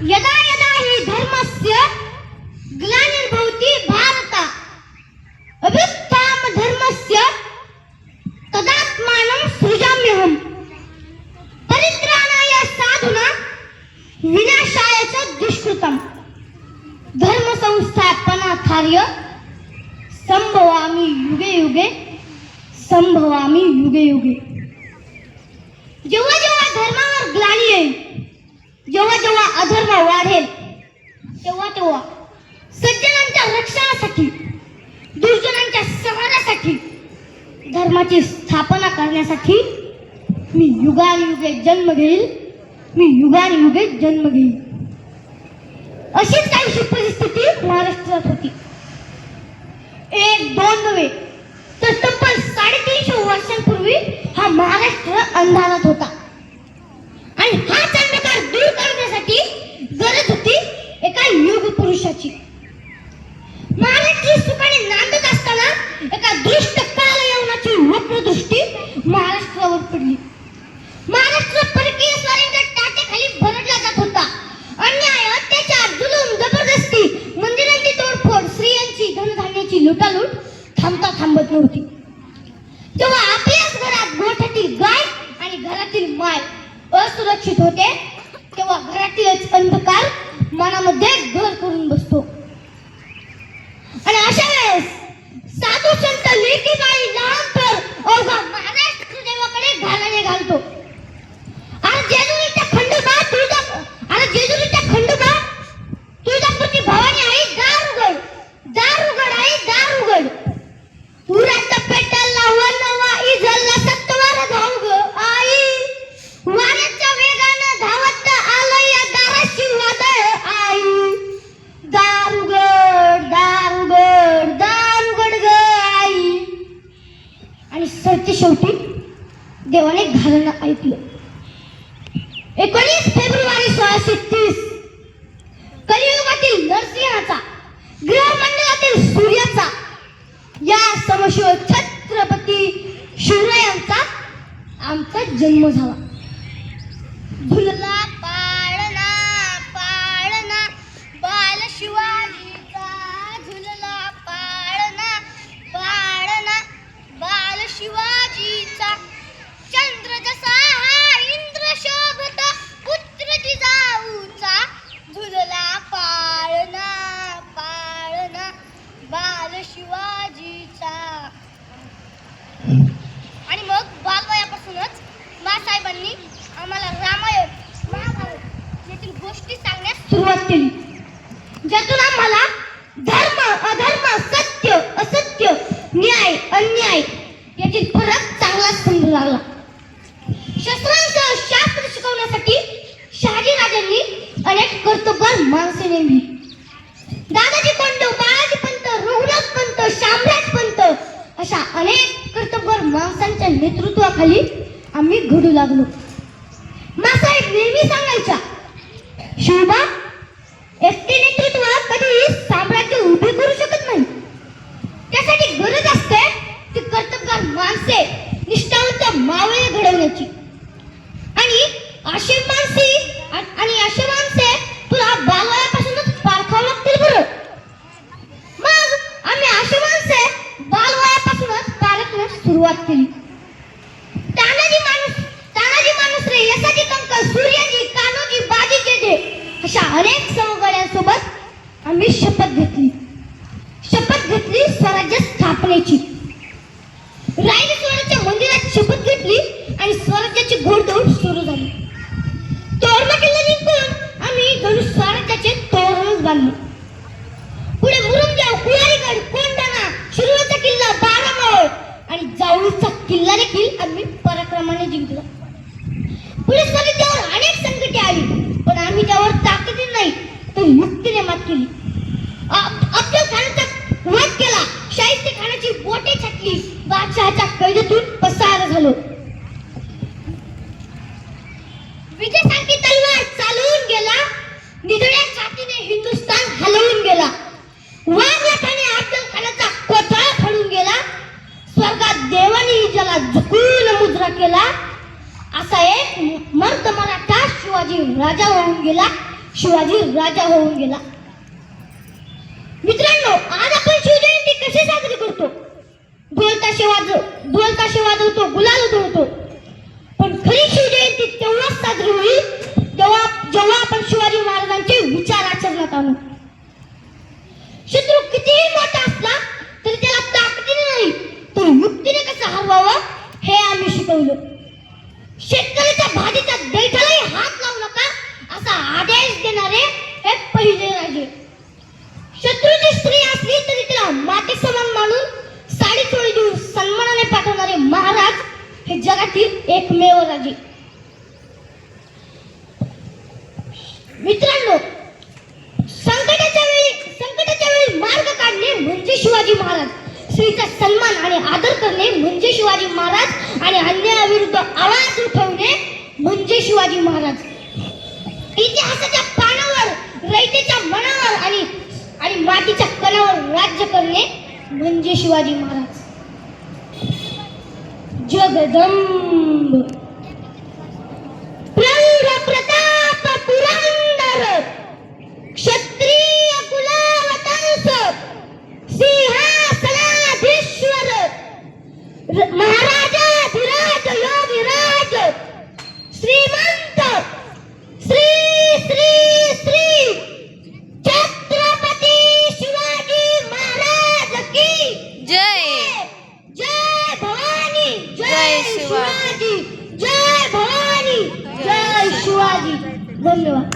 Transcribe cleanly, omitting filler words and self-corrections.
यदा यदा हि धर्मस्य ग्लानिर्भवति भारत अभ्युत्थानं धर्मस्य तदात्मानं सृजाम्यहम् परित्राणाय साधूनां विनाशाय च दुष्कृतम् धर्म संस्थापनार्थाय संभवामि युगे युगे संभवामि युगे युगे। जेव्हा जेव्हा धर्मावर ग्लानी येईल, जेव्हा जेव्हा अधर्म वाढेल, तेव्हा तेव्हा सज्जनांच्या रक्षणासाठी, दुर्जनांच्या संहारासाठी, धर्माची स्थापना करण्यासाठी मी युगानुयुगे जन्म घेईल, मी युगानुयुगे जन्म घेईल। अशीच काहीशी परिस्थिती महाराष्ट्रात होती। एक दोन नव्हे तर तब्बल 350 वर्षांपूर्वी हा महाराष्ट्र अंधारात होता आणि हाच अंधकार दूर करण्यासाठी गरज होती एका युग पुरुषाची। महाराष्ट्र सुखाने नांदत असताना एका दृष्ट काल यवनाची वक्रदृष्टी महाराष्ट्रावर पडली। महाराष्ट्र परकीय स्वारींच्या टाचेखाली भरडला जात होता। अन्याय, अत्याचार, जुलूम, जबरदस्ती, मंदिरांची तोडफोड, स्त्रियांची धनधान्याची लुटालूट थांबता थांबत नव्हती। जेव्हा आपल्याच घरात गोठ्यातील गाय आणि घरातील माय असुरक्षित होते, तेव्हा घरातीलच अंधकार मनामध्ये घर करून बसतो आणि अशा वेळेस साधू संत लेकीबाई लहानपर अवघा महाराष्ट्र देवाकडे घालाने घालतो। तुळजापूरची भवानी आई दार उघड, दार उघड आई दार उघड। उरात पेटला वनवा इजला सत्वार धाव ग आई, वाऱ्याच्या वेगानं धावत आलं या दाराशी वादळ आई। दार उघड, दार उघड, दार उघड ग आई। आणि शेवटी देवाने घालणं ऐकलं। 19 फेब्रुवारी 1630 कलियुगातील नरसिंहाचा, ग्रहमंडळातील सूर्याचा, या समशिव छत्रपती शिवरायांचा आमचा जन्म झाला। झुलला पाळणा पाळणा बाल शिवाजीचा, झुलला पाळणा पाळणा बाल शिवाजीचा। चंद्र जसा हा इंद्र शोभता पुत्र जिजाऊचा, झुलला पाळणा पाळणा बाल शिवाजीचा। आणि मग बालवयापासूनच मासाहेबांनी आम्हाला रामायण, महाभारत यातील गोष्टी सांगण्यास सुरुवात केली, ज्यातून आम्हाला धर्म, अधर्म, सत्य, असत्य, न्याय, अन्याय यातील फरक चांगला समजू लागला। शस्त्रांसह शास्त्र शिकवण्यासाठी शहाजीराजांनी अनेक कर्तबगार माणसे नेमली। दादाजी पंत, बाळाजी पंत, रघुनाथ पंत, शामराज पंत अशा अनेक कर्तबगार माणसांच्या नेतृत्वाखाली आम्ही घडू लागलो। मासाहेब नेहमी सांगायच्या, शिवबा, एकटे नेतृत्व कधी साम्राज्य उभे करू शकत नाही, त्यासाठी गरज असते ती कर्तबगार माणसे, निष्ठावंत मावळे घडवण्याची। आणि अशी माणसे तुला बालवयापासूनच पारखावं लागतील बरं। मग आम्ही अशी माणसे बालवयापासूनच पारखण्यास सुरुवात केली। तानाजी माणूस रे, यसाजी कंक, सूर्याजी, कान्होजी, बाजी जेजे अशा अनेक सवंगड्यांसोबत आम्ही शपथ घेतली स्वराज्य स्थापनेची। रायरेश्वराच्या मंदिरात शपथ घेतली आणि स्वराज्याची घोडदौड सुरू झाली। तोरणा किल्ला जिंकून आम्ही जणू स्वराज्याचे तोरणच बांधले। पुढे मुरुमदेव, कुळारीगड, कोंढाणा, शिरोळचा किल्ला, बारामळ आणि जावळीचा किल्ला देखील आम्ही पराक्रमाने जिंकला। पुढे स्वराज्यावर अनेक संकटे आली, पण आम्ही त्यावर ताकदीने नाही तर युक्तीने मात केली। अफजल राजा होऊन गेला, शिवाजी राजा होऊन गेला. मित्रांनो, आज आपण शिवजयंती कशी साजरी करतो? ढोल ताशे वाजवतो, गुलाल उधळतो. पण खरी शिवजयंती तेव्हाच साजरी होईल जेव्हा आपण शिवाजी महाराजांचे विचार आचरणात आणू. शत्रू कितीही मोठा असला तरी त्याला ताकदीने नाही तर युक्तीने कसं हरवावं हे आम्ही शिकवलं. शेतकऱ्याच्या भाजीच्या दैठालाही हात लावू नका असा आदेश देणारे हे पहिले राजे. शत्रूची स्त्री असली तरी तिला माते समान मानून साडी चोळी देऊन सन्मानाने पाठवणारे महाराज हे जगातील एकमेव राजे. मित्रांनो, संकटाच्या वेळी मार्ग काढणे म्हणजे शिवाजी महाराज. स्त्रीचा सन्मान आणि आदर करणे म्हणजे शिवाजी महाराज आणि अन्यायाविरुद्ध आवाज उठवणे म्हणजे शिवाजी महाराज. इतिहासाच्या पानावर, रयतेच्या मनावर आणि मातीच्या कणावर राज्य करणे म्हणजे शिवाजी महाराज. जगदंब प्रौढ प्रताप पुरंदर क्षत्रिय कुलवतंस सिंहासनाधीश्वर महाराजाधिराज योगिराज श्रीमंत श्री श्री श्री छत्रपती शिवाजी महाराज की जय. जय भवानी, जय शिवाजी, जय भवानी, जय शिवाजी. धन्यवाद.